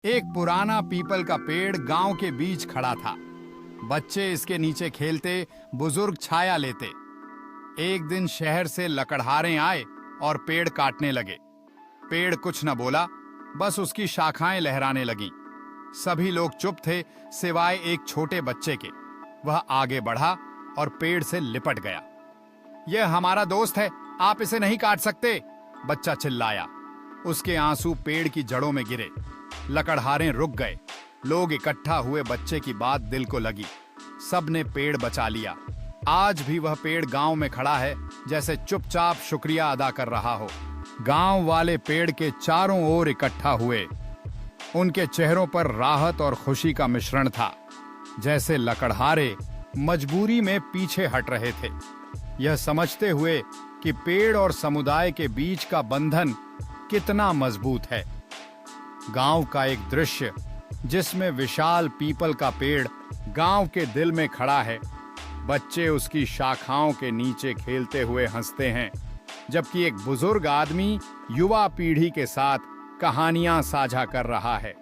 एक पुराना पीपल का पेड़ गांव के बीच खड़ा था। बच्चे इसके नीचे खेलते, बुजुर्ग छाया लेते। एक दिन शहर से लकड़हारे आए और पेड़ काटने लगे। पेड़ कुछ न बोला, बस उसकी शाखाएं लहराने लगीं। सभी लोग चुप थे सिवाय एक छोटे बच्चे के। वह आगे बढ़ा और पेड़ से लिपट गया। यह हमारा दोस्त है, आप इसे नहीं काट सकते, बच्चा चिल्लाया। उसके आंसू पेड़ की जड़ों में गिरे। लकड़हारे रुक गए। लोग इकट्ठा हुए। बच्चे की बात दिल को लगी। सबने पेड़ बचा लिया। आज भी वह पेड़ गांव में खड़ा है, जैसे चुपचाप शुक्रिया अदा कर रहा हो। गांव वाले पेड़ के चारों ओर इकट्ठा हुए। उनके चेहरों पर राहत और खुशी का मिश्रण था, जैसे लकड़हारे मजबूरी में पीछे हट रहे थे, यह समझते हुए कि पेड़ और समुदाय के बीच का बंधन कितना मजबूत है। गांव का एक दृश्य जिसमें विशाल पीपल का पेड़ गांव के दिल में खड़ा है। बच्चे उसकी शाखाओं के नीचे खेलते हुए हंसते हैं, जबकि एक बुजुर्ग आदमी युवा पीढ़ी के साथ कहानियां साझा कर रहा है।